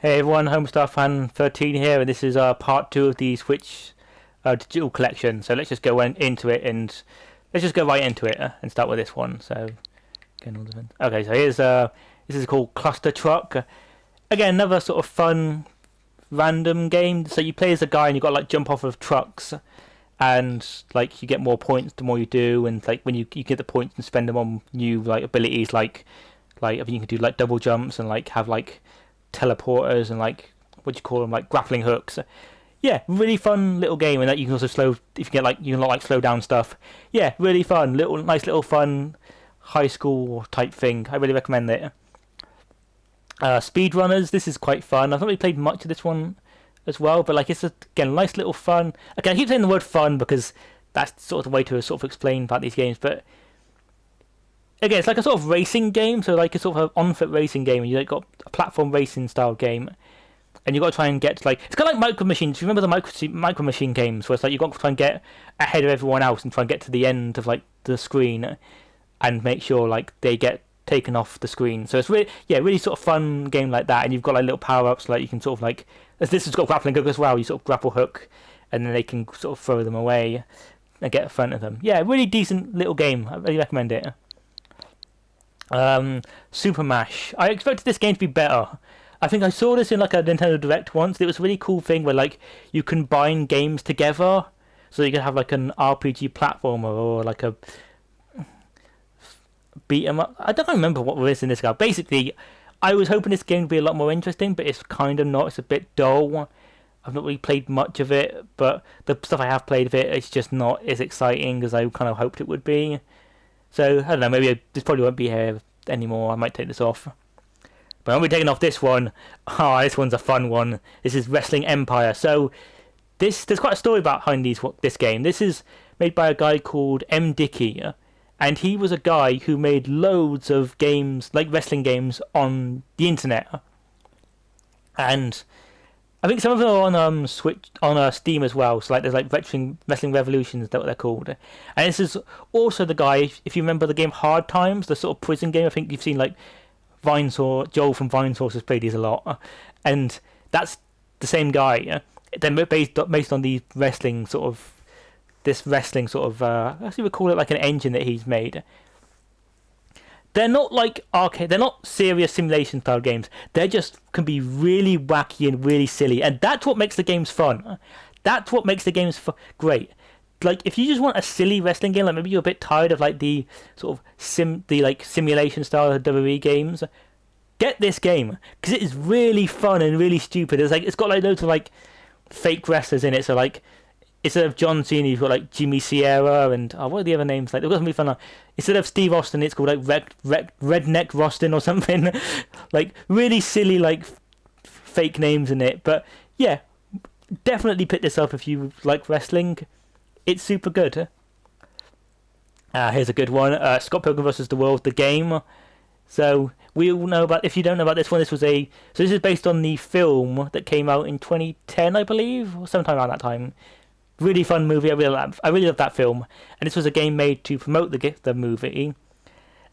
Hey everyone, Homestar Fan 13 here, and this is part 2 of the Switch digital collection. So let's just go into it, and let's just go right into it and start with this one. So, okay, so here's this is called Cluster Truck. Again, another sort of fun, random game. So you play as a guy, and you got to like jump off of trucks, and like you get more points the more you do, and like when you get the points and spend them on new like abilities, like I think you can do like double jumps and like have like teleporters and like what do you call them, like grappling hooks. Yeah, really fun little game, and that you can also slow if you get like you can like slow down stuff. Yeah, really fun, nice little fun high school type thing. I really recommend it. Speedrunners, this is quite fun. I've not really played much of this one as well, but like it's again nice little fun. Okay, I keep saying the word fun because that's sort of the way to sort of explain about these games, but again, it's like a sort of racing game, so like a sort of on-foot racing game, and you like got a platform racing style game, and you got to try and get to, like, it's kind of like Micro Machines. Do you remember the Micro Machine games where it's like you got to try and get ahead of everyone else and try and get to the end of like the screen and make sure like they get taken off the screen. So it's really sort of fun game like that, and you've got like little power-ups, like you can sort of like, this has got grappling hook as well. You sort of grapple hook, and then they can sort of throw them away and get in front of them. Yeah, really decent little game. I really recommend it. Super Mash. I expected this game to be better. I think I saw this in like a Nintendo Direct once. It was a really cool thing where like you combine games together, so you can have like an RPG platformer or like a beat 'em up. I don't remember what was in this game. Basically, I was hoping this game would be a lot more interesting, but it's kind of not. It's a bit dull. I've not really played much of it, but the stuff I have played of it, it's just not as exciting as I kind of hoped it would be. So, I don't know, maybe this probably won't be here anymore. I might take this off. But I'm be taking off this one. This one's a fun one. This is Wrestling Empire. So, there's quite a story behind this game. This is made by a guy called M. Dickey. And he was a guy who made loads of games, like wrestling games, on the internet. And I think some of them are on Switch, on Steam as well. So like there's like Wrestling Revolutions, that's what they're called. And this is also the guy, if you remember the game Hard Times, the sort of prison game. I think you've seen like Joel from Vinesource has played these a lot, and that's the same guy. They're based on the wrestling sort of I actually would call it like an engine that he's made. They're not like arcade. They're not serious simulation style games. They just can be really wacky and really silly, and that's what makes the games fun. That's what makes the games great. Like if you just want a silly wrestling game, like maybe you're a bit tired of like the sort of simulation style of WWE games, get this game because it is really fun and really stupid. It's got like loads of like fake wrestlers in it. So like, instead of John Cena, you've got like Jimmy Sierra and what are the other names? Like they've got something fun. Instead of Steve Austin, it's called like Redneck Rostin or something. Like really silly like fake names in it. But yeah, definitely pick this up if you like wrestling. It's super good. Here's a good one. Scott Pilgrim vs. the World, the game. So we all know about. If you don't know about this one, this is based on the film that came out in 2010, I believe, or sometime around that time. Really fun movie. I really love that film, and this was a game made to promote the movie,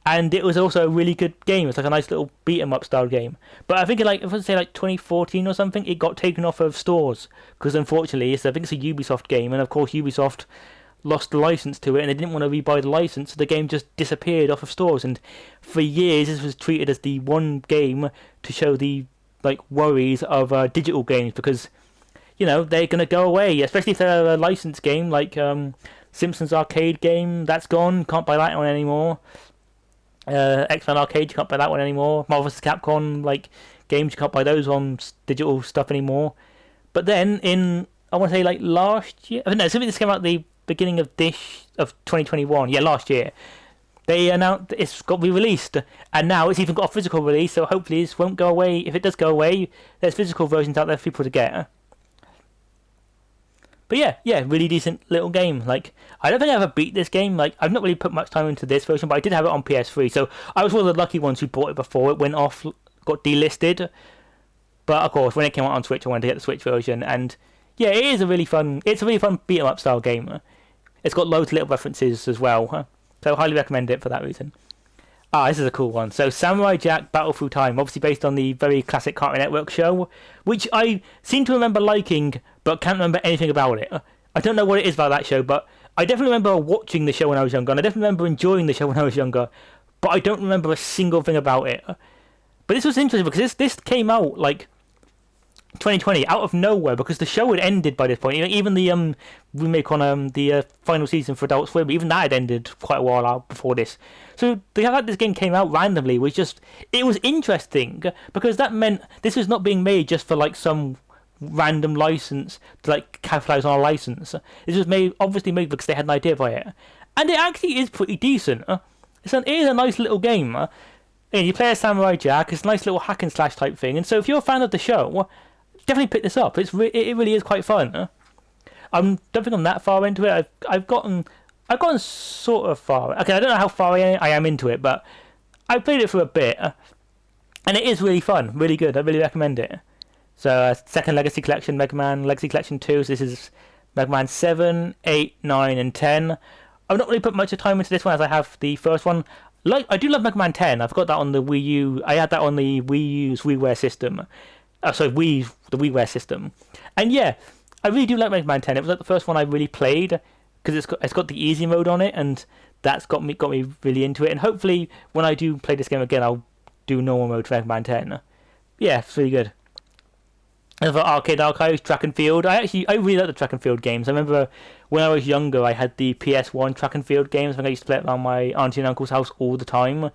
and it was also a really good game. It's like a nice little beat 'em up style game. But I think if I say like 2014 or something, it got taken off of stores because unfortunately, I think it's a Ubisoft game, and of course Ubisoft lost the license to it, and they didn't want to rebuy the license, so the game just disappeared off of stores. And for years, this was treated as the one game to show the like worries of digital games because, you know, they're going to go away, especially if they're a licensed game, like Simpsons arcade game, that's gone, can't buy that one anymore. X-Men arcade, you can't buy that one anymore. Marvel vs. Capcom, like, games, you can't buy those on digital stuff anymore. But then I want to say, like, last year, no, something this came out at the beginning of 2021, yeah, last year. They announced it's got re-released, and now it's even got a physical release, so hopefully this won't go away. If it does go away, there's physical versions out there for people to get. But yeah, really decent little game. Like, I don't think I ever beat this game. Like, I've not really put much time into this version, but I did have it on PS3, so I was one of the lucky ones who bought it before it went off, got delisted. But of course, when it came out on Switch, I wanted to get the Switch version, and yeah, it's a really fun beat 'em up style game. It's got loads of little references as well, so I highly recommend it for that reason. Ah, this is a cool one. So, Samurai Jack Battle Through Time, obviously based on the very classic Cartoon Network show, which I seem to remember liking, but can't remember anything about it. I don't know what it is about that show, but I definitely remember watching the show when I was younger, and I definitely remember enjoying the show when I was younger, but I don't remember a single thing about it. But this was interesting because this came out like 2020 out of nowhere because the show had ended by this point. Even the remake on the final season for Adult Swim, even that had ended quite a while out before this. So the fact that this game came out randomly was just, it was interesting because that meant this was not being made just for like some random license to like capitalize on a license. This was obviously made because they had an idea by it, and it actually is pretty decent. It is a nice little game. And you play as Samurai Jack. It's a nice little hack and slash type thing. And so if you're a fan of the show, definitely pick this up. It really is quite fun. I don't think I'm that far into it. I've gotten sort of far. Okay, I don't know how far I am into it, but I played it for a bit, and it is really fun, really good. I really recommend it. So second Legacy Collection, Mega Man Legacy Collection 2. So this is Mega Man 7, 8, 9, and 10. I've not really put much of time into this one as I have the first one. Like, I do love Mega Man 10. I've got that on the Wii U. I had that on the Wii U's WiiWare system. The WiiWare system. And yeah, I really do like Mega Man 10. It was like the first one I really played because it's got the easy mode on it, and that's got me really into it. And hopefully, when I do play this game again, I'll do normal mode for Mega Man 10. Yeah, it's really good. And for Arcade Archives, Track and Field, I really like the Track and Field games. I remember when I was younger, I had the PS1 Track and Field games. I think I used to play it around my auntie and uncle's house all the time.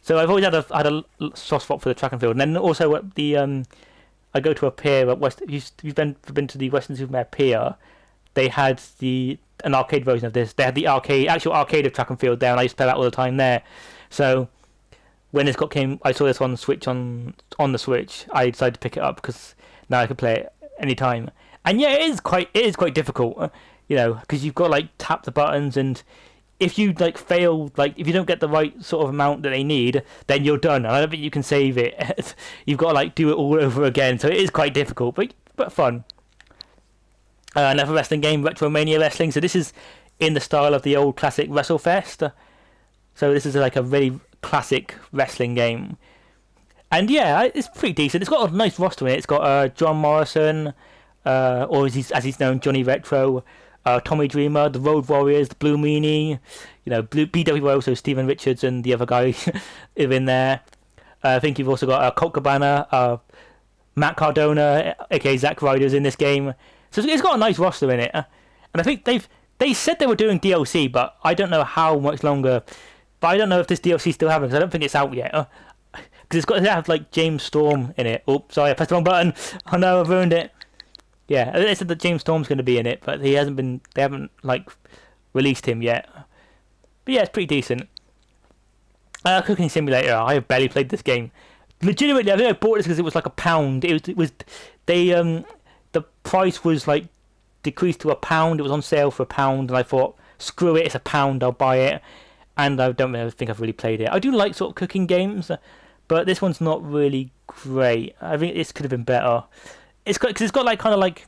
So I've always had a soft spot for the Track and Field. And then also at the I go to a pier at West. You've been to the Western Supermare Pier. They had an arcade version of this. They had the actual arcade of Track and Field there, and I used to play that all the time there. So when this I saw this on the Switch on the Switch. I decided to pick it up because now I can play it anytime. And yeah, it is quite difficult, because you've got to like tap the buttons, and if you like fail, like if you don't get the right sort of amount that they need, then you're done. And I don't think you can save it. You've got to like do it all over again. So it is quite difficult, but fun. Another wrestling game, Retromania Wrestling. So this is in the style of the old classic WrestleFest. So this is like a really classic wrestling game, and yeah, it's pretty decent. It's got a nice roster in it. It's got John Morrison, or as he's known, Johnny Retro, Tommy Dreamer, the Road Warriors, the Blue Meanie, BWO, so Steven Richards and the other guy are in there. I think you've also got Colt Cabana, Matt Cardona, aka Zack Ryder's in this game. So it's got a nice roster in it, and I think they said they were doing DLC, but I don't know how much longer. But I don't know if this DLC is still happening because I don't think it's out yet. Because it's got to have like James Storm in it. Oops, sorry, I pressed the wrong button. Oh no, I've ruined it. Yeah, they said that James Storm's going to be in it, but they haven't like released him yet. But yeah, it's pretty decent. Cooking Simulator. I have barely played this game. Legitimately, I think I bought this because it was like £1. It was the price was like decreased to £1. It was on sale for £1, and I thought, screw it, it's £1. I'll buy it. And I don't really think I've really played it. I do like sort of cooking games, but this one's not really great. I think this could have been better. Because it's got like kind of like,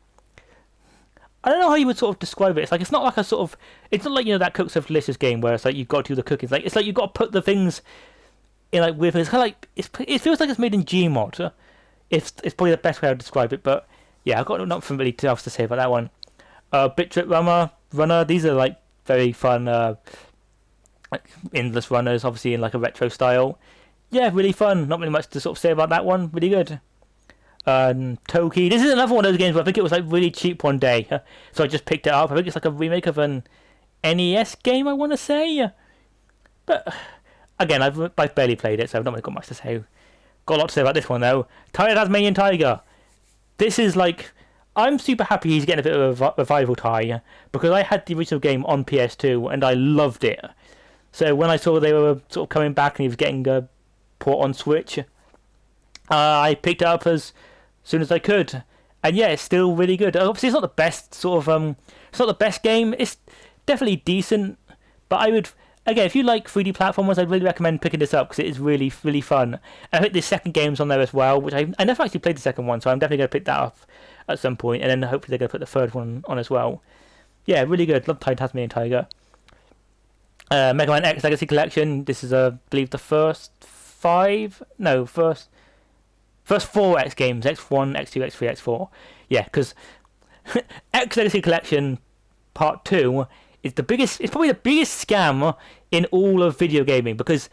I don't know how you would sort of describe it. It's like it's not like a sort of, it's not like that Cooks of Delicious game where it's like you've got to do the cooking. It's like you've got to put the things in like with. It's kind of like it feels like it's made in Gmod. It's probably the best way I would describe it. But yeah, I've got nothing really else to say about that one. Bit Trip Runner. These are like very fun. Endless runners, obviously in like a retro style. Yeah, really fun. Not really much to sort of say about that one. Really good. Toki. This is another one of those games where I think it was like really cheap one day, so I just picked it up. I think it's like a remake of an NES game, I want to say. But again, I've barely played it, so I've not really got much to say. Got a lot to say about this one though. Tired Tasmanian Tiger. This is like, I'm super happy he's getting a bit of a revival tie because I had the original game on PS2 and I loved it. So when I saw they were sort of coming back and he was getting a port on Switch, I picked it up as soon as I could. And yeah, it's still really good. Obviously, it's not the best sort of it's not the best game. It's definitely decent, but I would, again, if you like 3D platformers, I'd really recommend picking this up because it is really, really fun. And I think the second game's on there as well, which I never actually played the second one, so I'm definitely going to pick that up at some point, and then hopefully they're going to put the third one on as well. Yeah, really good. Love Tasmanian Tiger. Mega Man X Legacy Collection. This is, I believe, the first first four X games: X1, X2, X3, X4. Yeah, because X Legacy Collection Part 2 is the biggest. It's probably the biggest scam in all of video gaming, because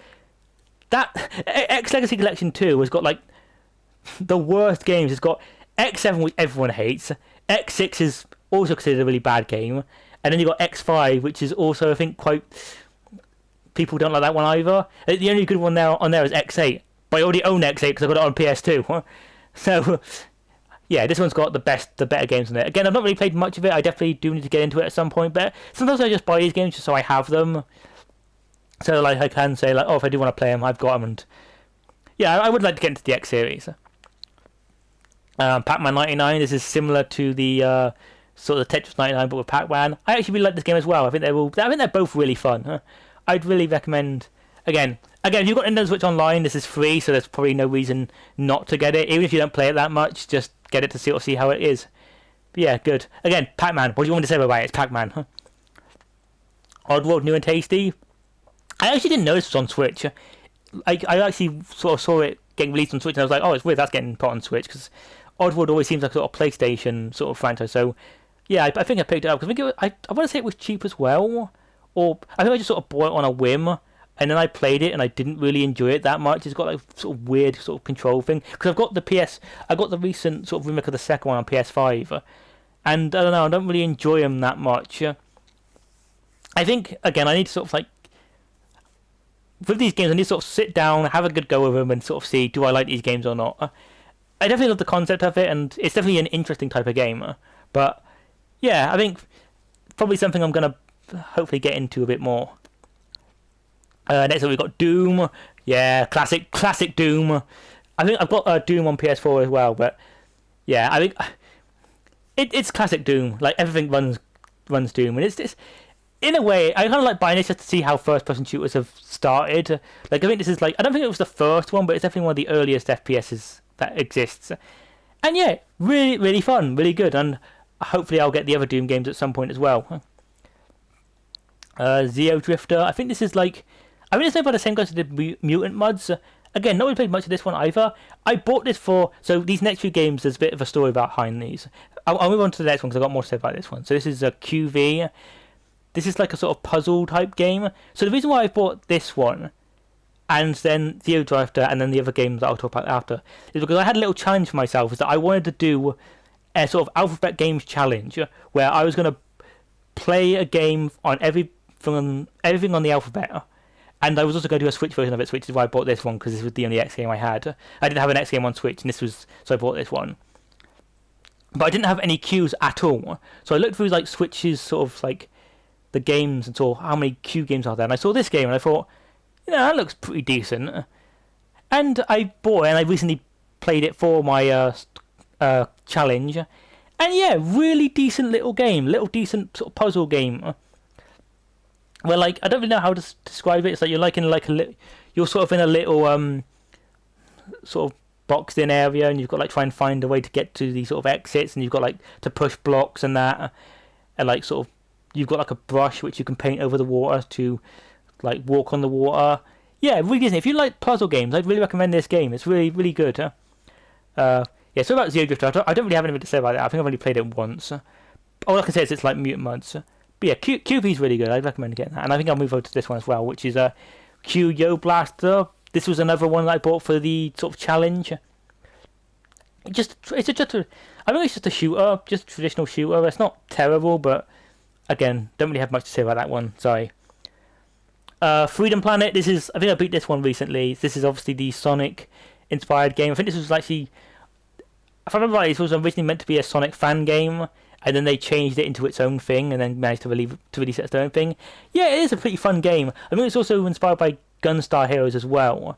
that X Legacy Collection 2 has got like the worst games. It's got X7, which everyone hates. X6 is also considered a really bad game, and then you got X5, which is also, I think, quite. People don't like that one either. The only good one on there is X8, but I already own X8 because I got it on PS2. So, yeah, this one's got the better games on it. Again, I've not really played much of it. I definitely do need to get into it at some point, but sometimes I just buy these games just so I have them. So, like, I can say, like, oh, if I do want to play them, I've got them. And yeah, I would like to get into the X series. Pac-Man 99. This is similar to the sort of Tetris 99, but with Pac-Man. I actually really like this game as well. I think they're both really fun. I'd really recommend. Again, if you've got Nintendo Switch Online, this is free, so there's probably no reason not to get it. Even if you don't play it that much, just get it to see how it is. But yeah, good. Again, Pac-Man. What do you want me to say about it? It's Pac-Man. Oddworld New and Tasty. I actually didn't know this was on Switch. I actually sort of saw it getting released on Switch, and I was like, oh, it's weird that's getting put on Switch, because Oddworld always seems like a sort of PlayStation sort of franchise. So yeah, I think I picked it up because I want to say it was cheap as well. Or I think I just sort of bought it on a whim, and then I played it and I didn't really enjoy it that much. It's got like sort of weird sort of control thing, because I got the recent sort of remake of the second one on PS5, and I don't know, I don't really enjoy them that much. I think again I need to sort of like, with these games I need to sort of sit down, have a good go with them, and sort of see, do I like these games or not. I definitely love the concept of it, and it's definitely an interesting type of game. But yeah, I think probably something I'm gonna hopefully get into a bit more. Next up we've got Doom. Yeah, classic Doom. I think I've got Doom on PS4 as well, but yeah, I think it's classic Doom. Like, everything runs Doom, and it's in a way I kind of like buying this just to see how first-person shooters have started. Like, I think this is like, I don't think it was the first one, but it's definitely one of the earliest FPSs that exists. And yeah, really, really fun, really good, and hopefully I'll get the other Doom games at some point as well. Zeo Drifter. I think this is like, I mean, it's made by the same guys who did Mutant Mods. Again, not really played much of this one either. I bought this so these next few games, there's a bit of a story behind these. I'll move on to the next one because I've got more to say about this one. So this is a QV. This is like a sort of puzzle type game. So the reason why I bought this one, and then Zeo Drifter, and then the other games that I'll talk about after, is because I had a little challenge for myself, is that I wanted to do a sort of Alphabet Games challenge, where I was going to play a game on everything on the alphabet, and I was also going to do a Switch version of it, which is why I bought this one, because this was the only X game I had. I didn't have an X game on Switch, and so I bought this one. But I didn't have any Qs at all, so I looked through like Switch's sort of like the games and saw how many Q games are there, and I saw this game and I thought, that looks pretty decent, and I bought it, and I recently played it for my challenge, and yeah, really decent little game, decent sort of puzzle game. Well, like, I don't really know how to describe it. It's like you're sort of in a little sort of boxed in area, and you've got like try and find a way to get to these sort of exits, and you've got like to push blocks and that, and like sort of you've got like a brush which you can paint over the water to like walk on the water. Yeah, really decent. If you like puzzle games, I'd really recommend this game. It's really, really good. Yeah, so about Zero Drifter, I don't really have anything to say about it. I think I've only played it once. All I can say is it's like Mutant Mods. But yeah, QV's really good. I'd recommend getting that. And I think I'll move over to this one as well, which is Q Yo Blaster. This was another one that I bought for the sort of challenge. I think it's just a shooter, just a traditional shooter. It's not terrible, but again, don't really have much to say about that one. Sorry. Freedom Planet. I think I beat this one recently. This is obviously the Sonic inspired game. I think this was actually, if I remember right, this was originally meant to be a Sonic fan game, and then they changed it into its own thing, and then managed to release it as their own thing. Yeah, it is a pretty fun game. I think it's also inspired by Gunstar Heroes as well.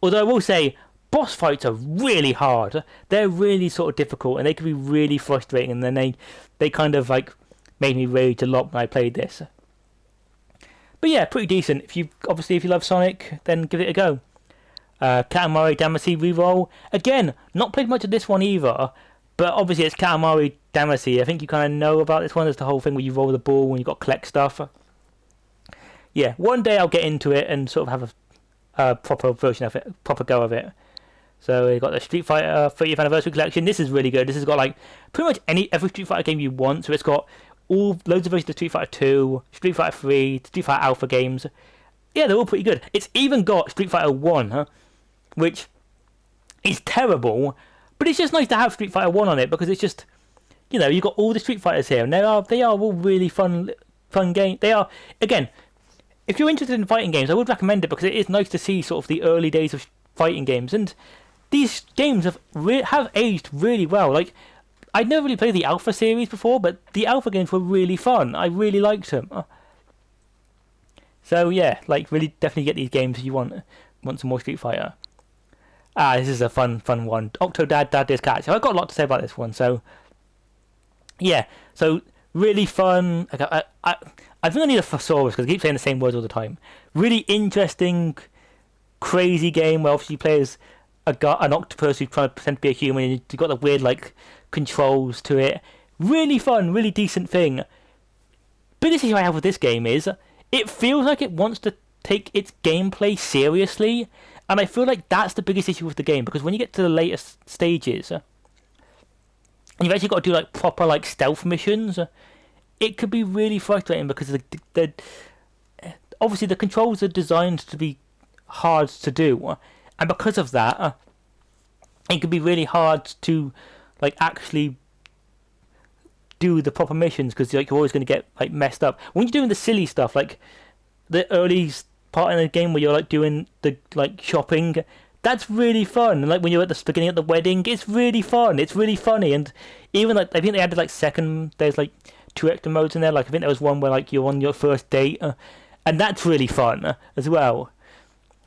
Although I will say, boss fights are really hard. They're really sort of difficult, and they can be really frustrating, and then they kind of like made me rage a lot when I played this. But yeah, pretty decent. If you love Sonic, then give it a go. Katamari Damacy reroll. Again, not played much of this one either, but obviously it's Katamari Damacy. I think you kind of know about this one. There's the whole thing where you roll the ball and you got to collect stuff. yeah, one day I'll get into it and sort of have a proper version of it, proper go of it. So we got the Street Fighter 30th Anniversary Collection. This is really good. This has got like pretty much every Street Fighter game you want. So it's got loads of versions of Street Fighter 2, Street Fighter 3, Street Fighter Alpha games. Yeah, they're all pretty good. It's even got Street Fighter 1, which is terrible, but it's just nice to have Street Fighter 1 on it because it's just, you've got all the Street Fighters here, and they are all really fun games. They are, again, if you're interested in fighting games, I would recommend it because it is nice to see sort of the early days of fighting games, and these games have aged really well. Like, I'd never really played the Alpha series before, but the Alpha games were really fun. I really liked them. So yeah, like really definitely get these games if you want some more Street Fighter. This is a fun one. Octodad Dad Is Cat. So I've got a lot to say about this one. So yeah, so really fun. I think I need a thesaurus because I keep saying the same words all the time. Really interesting, crazy game where obviously you play as an octopus who's trying to pretend to be a human, and you've got the weird like controls to it. Really fun, really decent thing. Biggest issue I have with this game is it feels like it wants to take its gameplay seriously, and I feel like that's the biggest issue with the game, because when you get to the later stages, and you've actually got to do like proper like stealth missions, it could be really frustrating because obviously the controls are designed to be hard to do, and because of that, it could be really hard to like actually do the proper missions because like you're always going to get like messed up when you're doing the silly stuff, like the early part in the game where you're like doing the like shopping. That's really fun, and like when you're at the beginning at the wedding, it's really fun. It's really funny, and even like I think they added like there's like 2 extra modes in there. Like I think there was one where like you're on your first date, and that's really fun as well.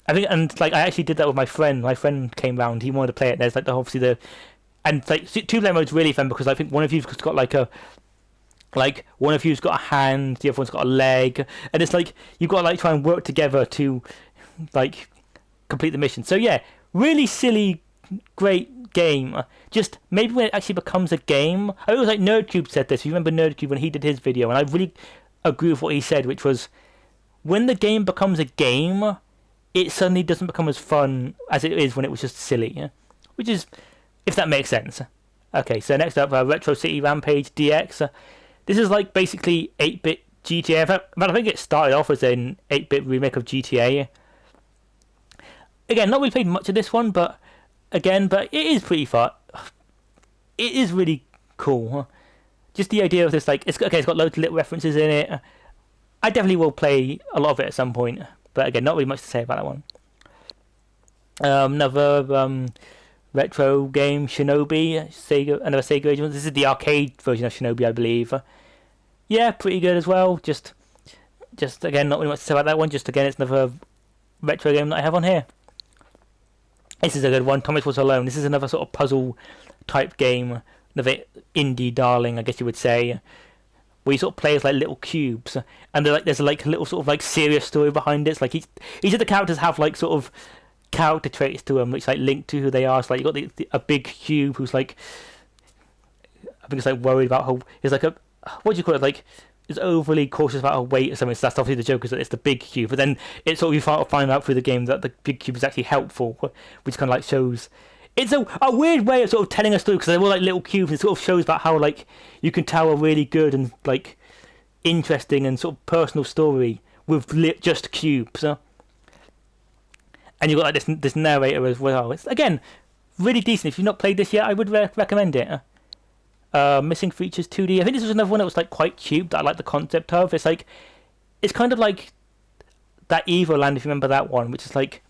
I think, and like I actually did that with my friend. My friend came round. He wanted to play it. There's like and like 2-player mode's really fun because I think one of you's got one of you's got a hand, the other one's got a leg, and it's like you've got to like try and work together to like complete the mission. So yeah, really silly, great game. Just maybe when it actually becomes a game. I think it was like NerdCube said this. You remember NerdCube when he did his video, and I really agree with what he said, which was when the game becomes a game, it suddenly doesn't become as fun as it is when it was just silly. Which is, if that makes sense. Okay, so next up, Retro City Rampage DX. This is like basically 8-bit GTA. But I think it started off as an 8-bit remake of GTA. Again, not really played much of this one, but it is pretty fun. It is really cool. Just the idea of this, like, it's got loads of little references in it. I definitely will play a lot of it at some point, but again, not really much to say about that one. Another retro game, Shinobi, another Sega original. This is the arcade version of Shinobi, I believe. Yeah, pretty good as well. Just again, not really much to say about that one. Just again, it's another retro game that I have on here. This is a good one. Thomas Was Alone. This is another sort of puzzle type game, another indie darling, I guess you would say, where you sort of play as like little cubes, and there's like a little sort of like serious story behind it. It's like each of the characters have like sort of character traits to them which like link to who they are. So like you got a big cube who's like, I think it's like worried about how it's like what do you call it, like is overly cautious about her weight or something. So that's obviously the joke, is that it's the big cube, but then it's sort of you find out through the game that the big cube is actually helpful, which kind of like shows. It's a weird way of sort of telling a story because they're all like little cubes, and it sort of shows about how like you can tell a really good and like interesting and sort of personal story with just cubes. And you've got like this narrator as well. It's again really decent. If you've not played this yet, I would recommend it. Missing Features 2D. I think this was another one that was like quite cheap that I like the concept of. It's like, it's kind of like that Evoland, if you remember that one, which is like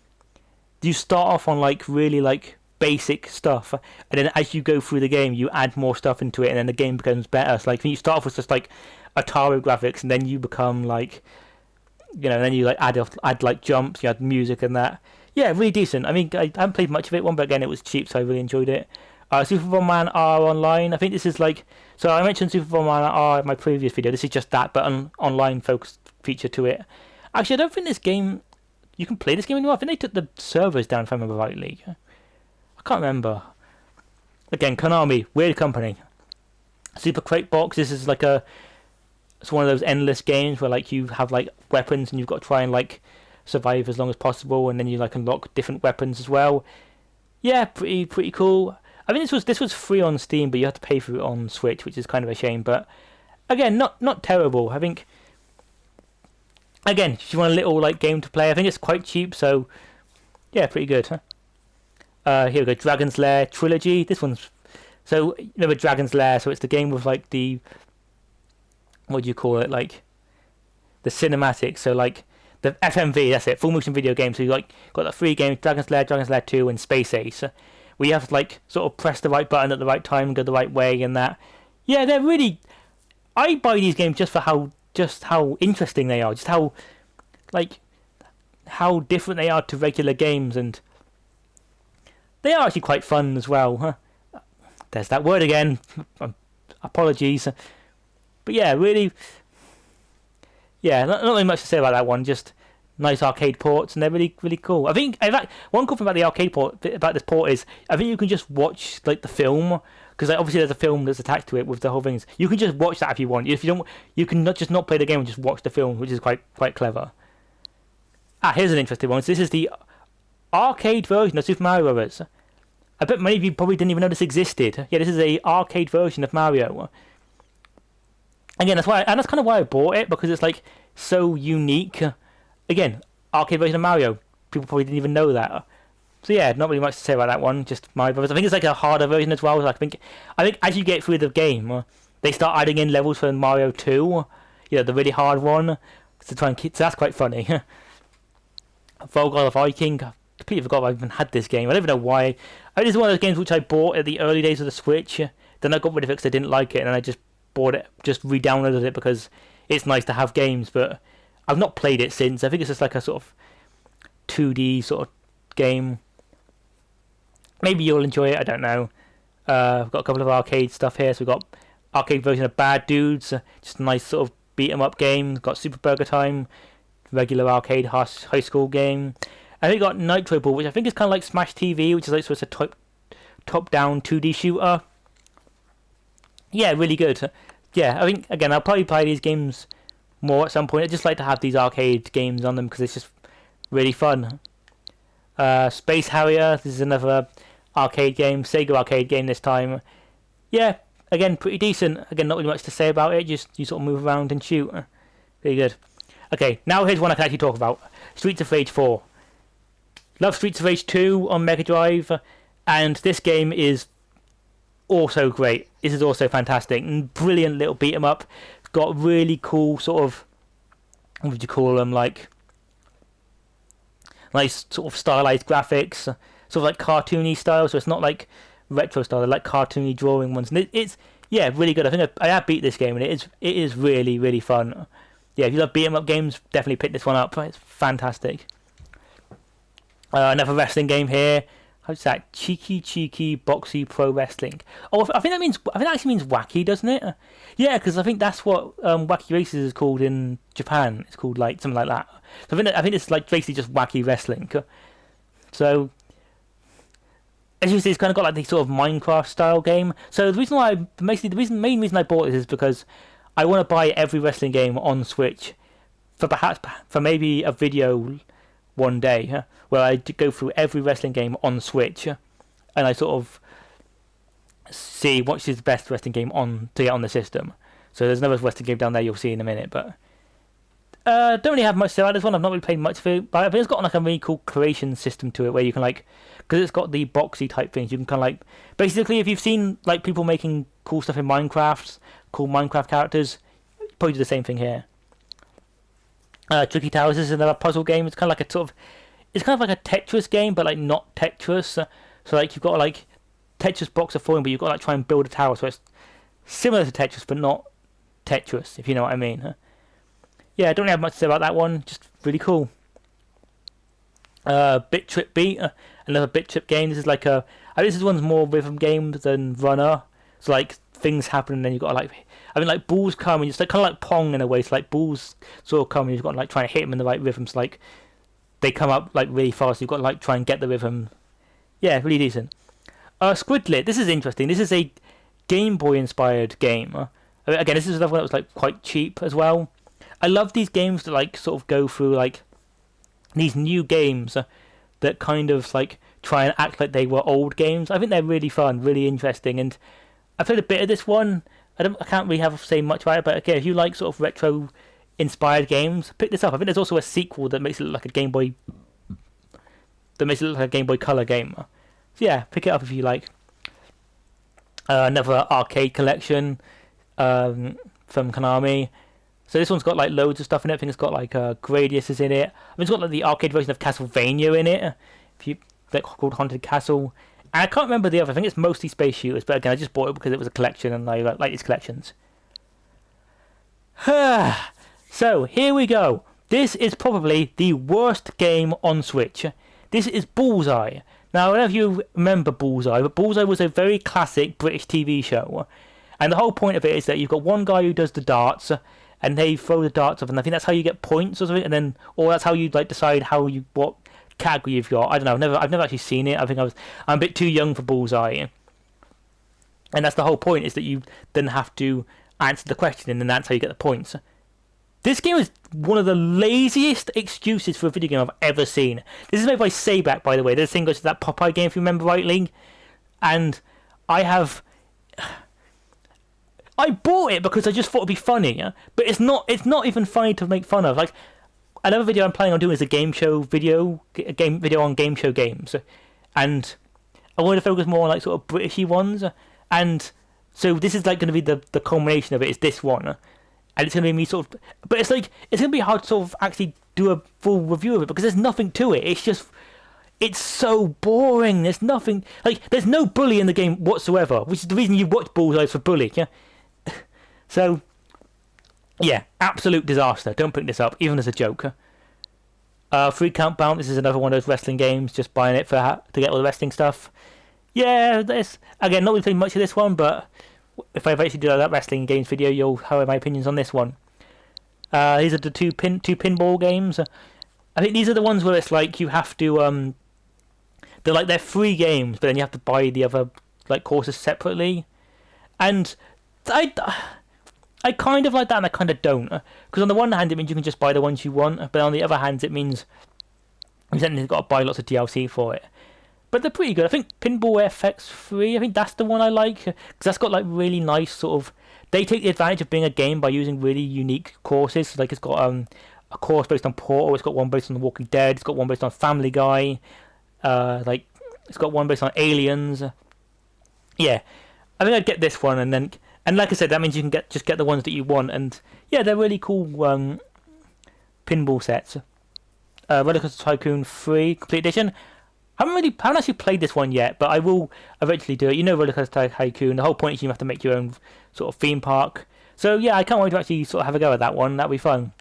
you start off on like really like basic stuff, and then as you go through the game you add more stuff into it, and then the game becomes better. So like when you start off with just like Atari graphics, and then you become like, and then you like add like jumps, you add music and that. Yeah, really decent. I mean, I haven't played much of it, but again, it was cheap, so I really enjoyed it. Super Bomberman R Online. I think this is like, so I mentioned Super Bomberman R in my previous video. This is just that, but an online focused feature to it. Actually, I don't think this game, you can play this game anymore. I think they took the servers down, if I remember rightly. I can't remember. Again, Konami, weird company. Super Crate Box. This is like it's one of those endless games where like you have like weapons and you've got to try and like survive as long as possible, and then you like unlock different weapons as well. Yeah, pretty cool. I think this was free on Steam, but you have to pay for it on Switch, which is kind of a shame. But again, not terrible. I think again, if you want a little like game to play, I think it's quite cheap. So yeah, pretty good. Here we go, Dragon's Lair Trilogy. This one's so you know the Dragon's Lair. So it's the game with like the what do you call it? Like the cinematic. So like the FMV. That's it. Full motion video game. So you like got the 3 games: Dragon's Lair 2, and Space Ace. Where you have to like sort of press the right button at the right time, go the right way, and that. Yeah, they're really. I buy these games just for how interesting they are, just how different they are to regular games, and they are actually quite fun as well. Huh? There's that word again. Apologies, but yeah, really. Yeah, not really much to say about that one. Just nice arcade ports, and they're really cool. I think in fact one cool thing about the arcade port about this port is I think you can just watch like the film, because like, obviously there's a film that's attached to it with the whole things. You can just watch that if you want. If you don't, you can not play the game and just watch the film, which is quite clever. Here's an interesting one. So this is the arcade version of Super Mario Bros. I bet many of you probably didn't even know this existed. Yeah, this is a arcade version of Mario. Again, that's kind of why I bought it, because it's like so unique. Again, arcade version of Mario. People probably didn't even know that. So yeah, not really much to say about that one. Just Mario Brothers. I think it's like a harder version as well. Like I think as you get through the game, they start adding in levels for Mario 2. You know, the really hard one. To try and keep. So that's quite funny. Volgar the Viking. I completely forgot I even had this game. I don't even know why. I just one of those games which I bought at the early days of the Switch. Then I got rid of it because I didn't like it, and I just bought it, just re-downloaded it because it's nice to have games, but I've not played it since. I think it's just like a sort of 2D sort of game. Maybe you'll enjoy it, I don't know. We've got a couple of arcade stuff here. So we've got arcade version of Bad Dudes, just a nice sort of beat 'em up game. We've got Super Burger Time, regular arcade high school game. And we've got Nitro Ball, which I think is kind of like Smash TV, which is like sort of a top-down 2D shooter. Yeah, really good. Yeah, I think, again, I'll probably play these games more at some point. I just like to have these arcade games on them because it's just really fun. Space Harrier, this is another arcade game, Sega arcade game this time. Yeah, again, pretty decent. Again, not really much to say about it, just you sort of move around and shoot. Pretty good. Okay, now here's one I can actually talk about. Streets of Rage 4. Love Streets of Rage 2 on Mega Drive, and this game is also great. This is also fantastic. Brilliant little beat 'em up. Got really cool sort of, what would you call them, like nice sort of stylized graphics, sort of like cartoony style. So it's not like retro style, they're like cartoony drawing ones. And it's yeah, really good. I think I have beat this game, and it is really fun. Yeah, if you love beat 'em up games, definitely pick this one up. It's fantastic. Another wrestling game here. How's that? Cheeky Boxy Pro Wrestling. Oh, I think that actually means wacky, doesn't it? Yeah, because I think that's what Wacky Races is called in Japan. It's called like something like that. So I think it's like basically just wacky wrestling. So as you see, it's kind of got like this sort of Minecraft style game. So the main reason I bought this is because I want to buy every wrestling game on Switch for maybe a video one day where I go through every wrestling game on Switch, and I sort of see which is the best wrestling game to get on the system. So there's another wrestling game down there you'll see in a minute, but don't really have much to say about this one. I've not really played much of it, but I think it's got like a really cool creation system to it where you can like, because it's got the boxy type things, you can kind of like, basically if you've seen like people making cool stuff in Minecraft, cool Minecraft characters, you probably do the same thing here. Tricky Towers is another puzzle game. It's kind of like it's kind of like a Tetris game, but like not Tetris. So like you've got like Tetris blocks are falling, but you've got to like try and build a tower. So it's similar to Tetris, but not Tetris, if you know what I mean. Yeah, I don't really have much to say about that one. Just really cool. Bit Trip Beat, another Bit Trip game. This is like this is one's more rhythm game than Runner. So like things happen, and then you've got to like, I mean, like balls come, and it's like kind of like Pong in a way. So like balls sort of come, and you've got to like try and hit them in the right rhythms. Like they come up like really fast. You've got to like try and get the rhythm. Yeah, really decent. Squidlet. This is interesting. This is a Game Boy inspired game. I Again, this is another one that was like quite cheap as well. I love these games that like sort of go through like these new games that kind of like try and act like they were old games. I think they're really fun, really interesting, and I played a bit of this one. I can't really have to say much about it, but again, if you like sort of retro inspired games, pick this up. I think there's also a sequel that makes it look like a Game Boy Color game. So yeah, pick it up if you like. Another arcade collection from Konami. So this one's got like loads of stuff in it. I think it's got like Gradius is in it. I mean, it's got like the arcade version of Castlevania in it. If you like, called Haunted Castle. And I can't remember the other. I think it's mostly space shooters. But again, I just bought it because it was a collection and I like these collections. So here we go. This is probably the worst game on Switch. This is Bullseye. Now, I don't know if you remember Bullseye, but Bullseye was a very classic British TV show. And the whole point of it is that you've got one guy who does the darts, and they throw the darts up, and I think that's how you get points or something, and then, or that's how you like decide what category you've got. I don't know. I've never actually seen it. I think I'm a bit too young for Bullseye, and that's the whole point, is that you then have to answer the question, and then that's how you get the points. This game is one of the laziest excuses for a video game I've ever seen. This is made by Sayback, by the way. This thing goes to that Popeye game, if you remember rightly, and I bought it because I just thought it'd be funny, but it's not even funny to make fun of. Like, another video I'm planning on doing is a game video on game show games, and I want to focus more on like sort of Britishy ones, and so this is like going to be the culmination of it, is this one, and it's going to be me sort of, but it's going to be hard to sort of actually do a full review of it because there's nothing to it. It's so boring. There's nothing, like, there's no bully in the game whatsoever, which is the reason you watch Bullseye, for bully, yeah. So, yeah, absolute disaster. Don't pick this up, even as a joke. Free Count Bound. This is another one of those wrestling games. Just buying it to get all the wrestling stuff. Yeah, this again. Not really playing much of this one, but if I eventually do that wrestling games video, you'll have my opinions on this one. These are the two pinball games. I think these are the ones where it's like you have to they're free games, but then you have to buy the other like courses separately, and I kind of like that and I kind of don't. Because on the one hand, it means you can just buy the ones you want, but on the other hand, it means you've got to buy lots of DLC for it. But they're pretty good. I think Pinball FX3, I think that's the one I like. Because that's got like really nice sort of... They take the advantage of being a game by using really unique courses. So, like, it's got a course based on Portal, it's got one based on The Walking Dead, it's got one based on Family Guy, it's got one based on Aliens. Yeah, I think I'd get this one, and like I said, that means you can just get the ones that you want, and yeah, they're really cool pinball sets. Rollercoaster Tycoon 3 Complete Edition. I haven't actually played this one yet, but I will eventually do it. You know, Rollercoaster Tycoon, the whole point is you have to make your own sort of theme park. So yeah, I can't wait to actually sort of have a go at that one. That'll be fun.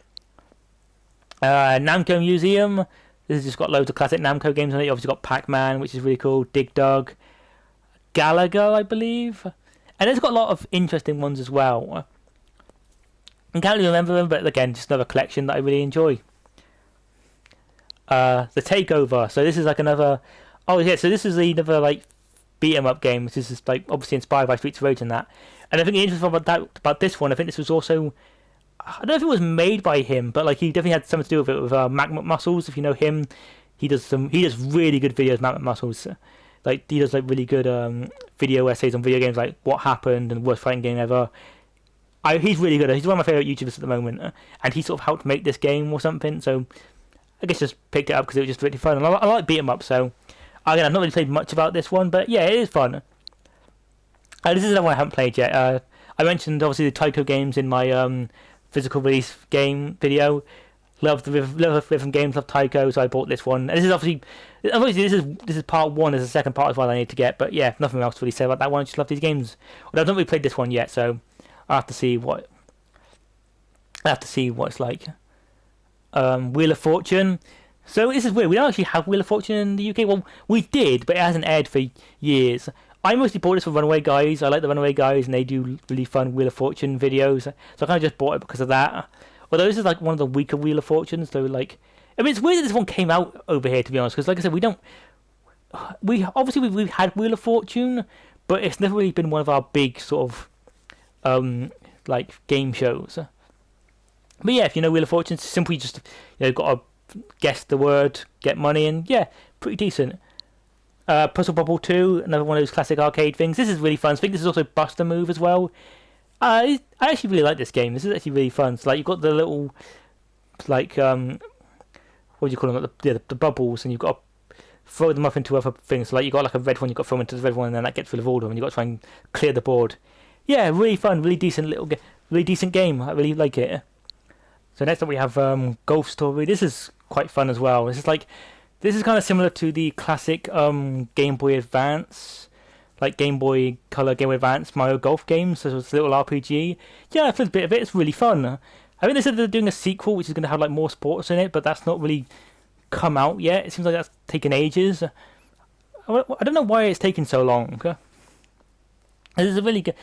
Namco Museum. This has just got loads of classic Namco games on it. You obviously got Pac-Man, which is really cool. Dig Dug. Galaga, I believe. And it's got a lot of interesting ones as well. I can't really remember them, but again, just another collection that I really enjoy. The Takeover. So this is like another... Oh yeah, so this is another like beat 'em up game. This is like obviously inspired by Streets of Rage and that. And I think the interesting thing about this one, I think this was also... I don't know if it was made by him, but like he definitely had something to do with it with Magnet Muscles. If you know him, he does really good videos. Magnet Muscles, like he does like really good video essays on video games, like what happened and worst fighting game ever. He's really good. He's one of my favorite YouTubers at the moment, and he sort of helped make this game or something. So I guess just picked it up because it was just really fun. And I like beat 'em up. So again, I've not really played much about this one, but yeah, it is fun. This is another one I haven't played yet. I mentioned obviously the Taiko games in my physical release game video. Love the rhythm games, love Taiko, so I bought this one. And this is obviously this is part one. There's a second part as well I need to get, but yeah, nothing else to really say about that one. I just love these games. Well, I've not really played this one yet, so I have to see what it's like. Wheel of Fortune. So this is weird. We don't actually have Wheel of Fortune in the UK. Well, we did, but it hasn't aired for years. I mostly bought this for Runaway Guys. I like the Runaway Guys, and they do really fun Wheel of Fortune videos. So I kind of just bought it because of that. Although this is like one of the weaker Wheel of Fortunes, so like, I mean, it's weird that this one came out over here, to be honest, because like I said, we've had Wheel of Fortune, but it's never really been one of our big sort of like game shows. But yeah, if you know Wheel of Fortune, simply just got to guess the word, get money, and yeah, pretty decent. Puzzle Bobble 2, another one of those classic arcade things. This is really fun. I think this is also Buster Move as well. I actually really like this game. This is actually really fun. So like you've got the little like what do you call them? The bubbles, and you've got to throw them up into other things. So like you got like a red one, you've got to throw them into the red one, and then that gets rid of all of them, and you've got to try and clear the board. Yeah, really fun, really decent really decent game. I really like it. So next up we have Golf Story. This is quite fun as well. This is kind of similar to the classic Game Boy Advance, like Game Boy Color, Game Boy Advance Mario Golf games. So it's a little RPG. Yeah, I played a bit of it. It's really fun. I think they said they're doing a sequel, which is going to have like more sports in it, but that's not really come out yet. It seems like that's taken ages. I don't know why it's taken so long. This is a really good,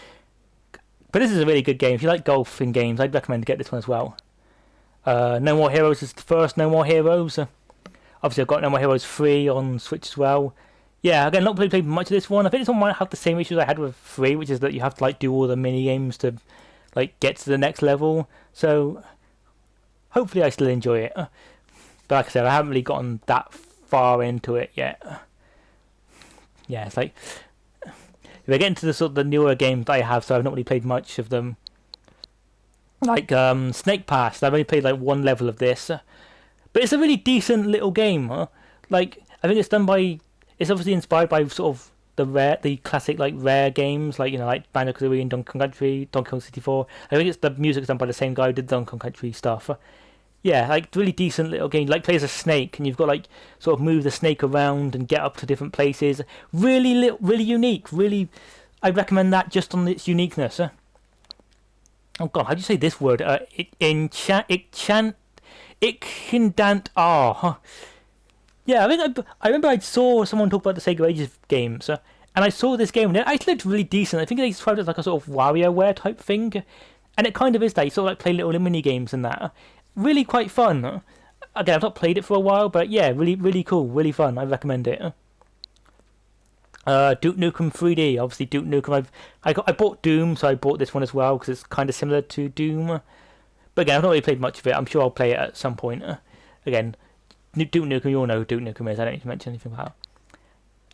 but this is a really good game. If you like golf in games, I'd recommend to get this one as well. No More Heroes is the first No More Heroes. Obviously, I've got No More Heroes 3 on Switch as well. Yeah, again, not really played much of this one. I think this one might have the same issues I had with 3, which is that you have to like do all the mini games to like get to the next level. So hopefully I still enjoy it. But like I said, I haven't really gotten that far into it yet. Yeah, it's like if I get into the sort of the newer games that I have, so I've not really played much of them. Like Snake Pass, I've only played like one level of this, but it's a really decent little game. Like I think it's done by, it's obviously inspired by sort of the classic like Rare games, like like Banjo-Kazooie and Donkey Kong Country, Donkey Kong 64. I think it's the music's done by the same guy who did Donkey Kong Country stuff. Yeah, like really decent little game. Like plays a snake, and you've got like sort of move the snake around and get up to different places. Really unique. Really, I recommend that just on its uniqueness. Oh god, how do you say this word? Ikindant R. Yeah, I remember I saw someone talk about the Sega Ages games, and I saw this game, and it actually looked really decent. I think they described it as like a sort of WarioWare type thing, and it kind of is that. You sort of like play little mini games and that. Really quite fun. Again, I've not played it for a while, but yeah, really cool, really fun. I recommend it. Duke Nukem 3D, obviously Duke Nukem. I bought Doom, so I bought this one as well because it's kind of similar to Doom. But again, I've not really played much of it. I'm sure I'll play it at some point. Again, Duke Nukem, you all know who Duke Nukem is. I don't need to mention anything about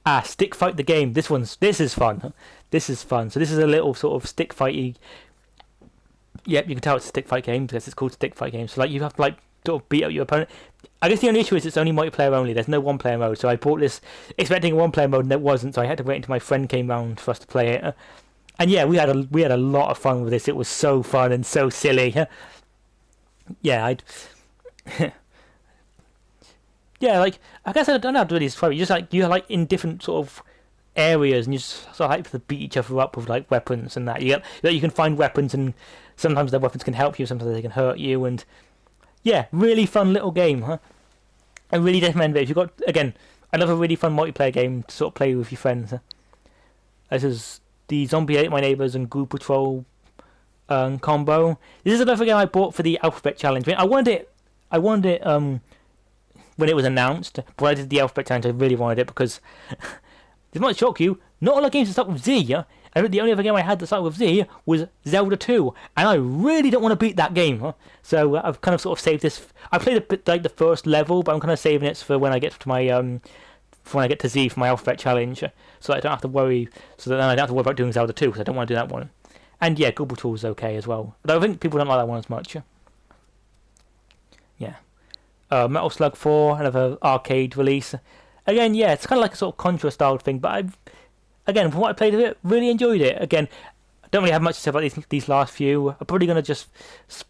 it. Stick Fight the game. This is fun. This is fun. So this is a little sort of stick fighty. Yep, you can tell it's a stick fight game because it's called Stick Fight game. So like you have to like sort of beat up your opponent. I guess the only issue is it's only multiplayer only. There's no one-player mode. So I bought this expecting a one-player mode and it wasn't. So I had to wait until my friend came round for us to play it. And yeah, we had a lot of fun with this. It was so fun and so silly. Yeah, yeah, like I guess I don't know how to really describe it. You're like in different sort of areas, and you just sort of like to beat each other up with like weapons and that. You can find weapons, and sometimes the weapons can help you, sometimes they can hurt you, and yeah, really fun little game. I really recommend it if you've got another really fun multiplayer game to sort of play with your friends. This is the Zombie Ate My Neighbors and Group Patrol combo. This is another game I bought for the Alphabet Challenge. I wanted it when it was announced, but when I did the Alphabet Challenge, I really wanted it because this might shock you. Not all the games that start with Z. I think the only other game I had that started with Z was Zelda 2, and I really don't want to beat that game. So I've kind of sort of saved this. I played a bit like the first level, but I'm kind of saving it for when I get to my for when I get to Z for my Alphabet Challenge, so that I don't have to worry. So that then I don't have to worry about doing Zelda 2 because I don't want to do that one. And yeah, Google Tools is okay as well, but I think people don't like that one as much. Yeah. Metal Slug 4, another arcade release. Again, yeah, it's kind of like a sort of Contra-style thing, but from what I played of it, really enjoyed it. Again, I don't really have much to say about these last few. I'm probably going to just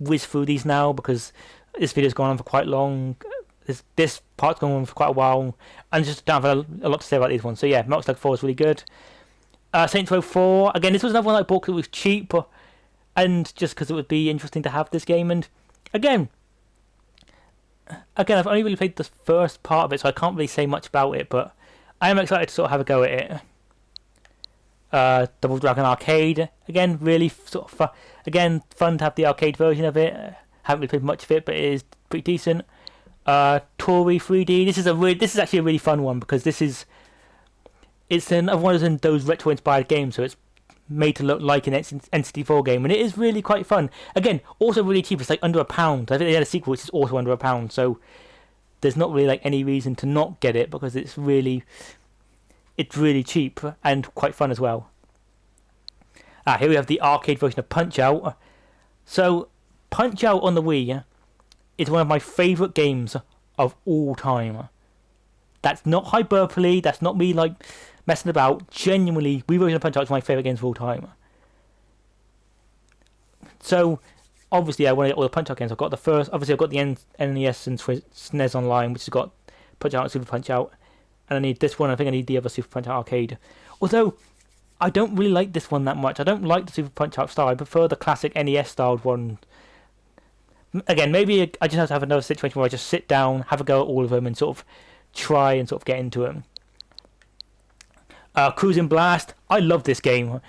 whiz through these now because this video's gone on for quite long. This part's gone on for quite a while, and just don't have a lot to say about these ones. So yeah, Metal Slug 4 is really good. Saints Row 4, again, this was another one I bought because it was cheap, and just because it would be interesting to have this game. And again, I've only really played the first part of it, so I can't really say much about it, but I am excited to sort of have a go at it. Double Dragon Arcade, again, really sort of fun. Again, fun to have the arcade version of it. Haven't really played much of it, but it is pretty decent. Tori 3D, this is actually a really fun one because it's another one of those retro-inspired games, so made to look like an N64 game, and it is really quite fun. Again, also really cheap. It's like under £1. I think they had a sequel which is also under £1, so there's not really like any reason to not get it because it's really cheap and quite fun as well. Here we have the arcade version of Punch-Out. So Punch-Out on the Wii is one of my favourite games of all time. That's not hyperbole, that's not me like messing about. Genuinely, Wii version of Punch-Out is my favourite games of all time. So obviously I want to get all the Punch-Out games. I've got the NES and SNES Online, which has got Punch-Out and Super Punch-Out. And I need this one. I think I need the other Super Punch-Out Arcade. Although I don't really like this one that much. I don't like the Super Punch-Out style. I prefer the classic NES-styled one. Again, maybe I just have to have another situation where I just sit down, have a go at all of them, and sort of try and sort of get into them. Cruising Blast. I love this game.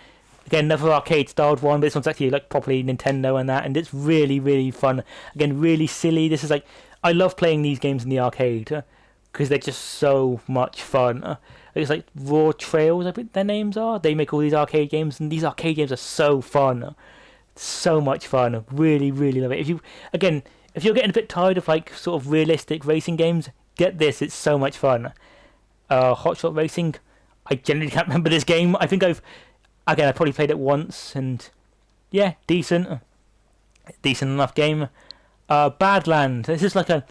Again, another arcade-styled one, but this one's actually like properly Nintendo and that, and it's really, really fun. Again, really silly. This is like, I love playing these games in the arcade because they're just so much fun. It's like Raw Trails, I think their names are. They make all these arcade games, and these arcade games are so fun. So much fun. Really, really love it. If you're getting a bit tired of like sort of realistic racing games, get this. It's so much fun. Hot Shot Racing. I generally can't remember this game. I probably played it once, and yeah, decent enough game. Badlands. This is like a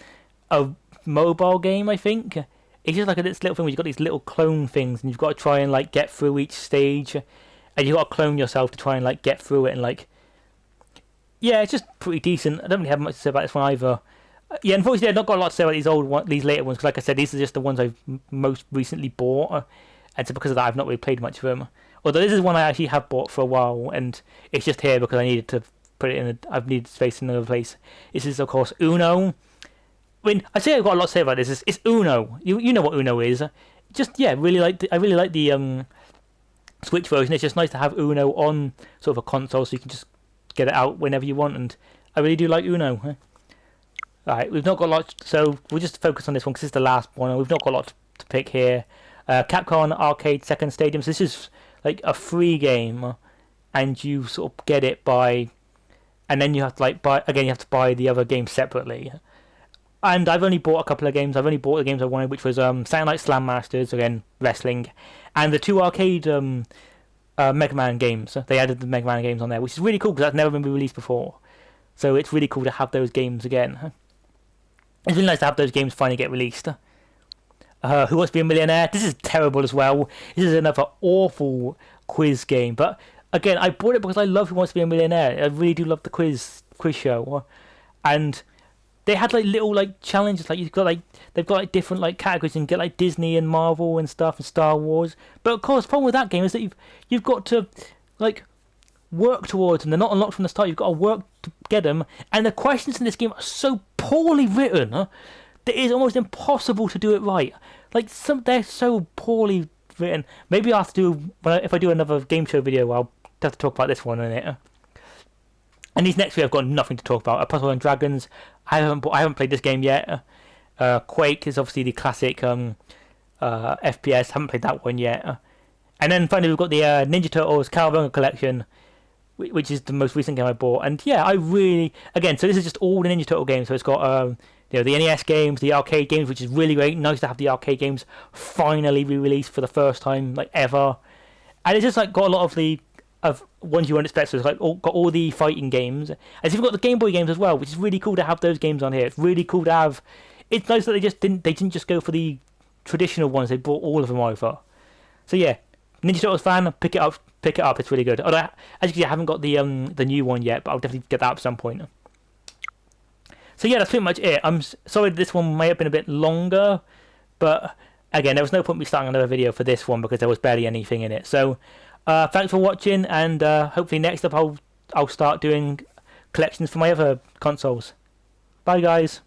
mobile game, I think. It's just like a little thing where you've got these little clone things, and you've got to try and like get through each stage, and you've got to clone yourself to try and like get through it, and like, yeah, it's just pretty decent. I don't really have much to say about this one either. Yeah, unfortunately, I've not got a lot to say about these later ones, because like I said, these are just the ones I've most recently bought, and so because of that, I've not really played much of them. Although this is one I actually have bought for a while, and it's just here because I needed to put it in. I've needed space in another place. This is of course Uno. I mean, I say I've got a lot to say about this. It's Uno. You know what Uno is. Just yeah, I really like the Switch version. It's just nice to have Uno on sort of a console, so you can just get it out whenever you want. And I really do like Uno. Alright, we've not got a lot, so we'll just focus on this one because it's the last one, and we've not got a lot to pick here. Capcom Arcade Second Stadium. So this is like a free game, and you sort of get it by, and then you have to like buy again. You have to buy the other games separately. And I've only bought a couple of games. I've only bought the games I wanted, which was Saturday Night Slam Masters, again wrestling, and the two arcade Mega Man games. They added the Mega Man games on there, which is really cool because that's never been released before. So it's really cool to have those games again. It's really nice to have those games finally get released. Who Wants to Be a Millionaire? This is terrible as well. This is another awful quiz game. But again, I bought it because I love Who Wants to Be a Millionaire. I really do love the quiz show. And they had like little like challenges. Like they've got like different like categories, and get like Disney and Marvel and stuff and Star Wars. But of course, the problem with that game is that you've got to like work towards them. They're not unlocked from the start. You've got to work to get them. And the questions in this game are so poorly written that it is almost impossible to do it right. Like they're so poorly written. Maybe I'll have to do, if I do another game show video, I'll have to talk about this one in it. And these next three I've got nothing to talk about. Puzzle and Dragons. I haven't played this game yet. Quake is obviously the classic FPS. Haven't played that one yet. And then finally we've got the Ninja Turtles Cowabunga Collection, which is the most recent game I bought. And yeah, I really, again, so this is just all the Ninja Turtle games. So it's got the NES games, the arcade games, which is really great. Nice to have the arcade games finally re-released for the first time like ever. And it's just like got a lot of ones you won't expect. So it's like got all the fighting games. And so you've got the Game Boy games as well, which is really cool to have those games on here. It's really cool to have. It's nice that they didn't just go for the traditional ones. They brought all of them over. So yeah, Ninja Turtles fan, pick it up. It's really good. Although, as you can see, I haven't got the new one yet, but I'll definitely get that at some point. So yeah, that's pretty much it. I'm sorry this one may have been a bit longer, but again, there was no point me starting another video for this one because there was barely anything in it. So thanks for watching, and hopefully next up I'll start doing collections for my other consoles. Bye guys.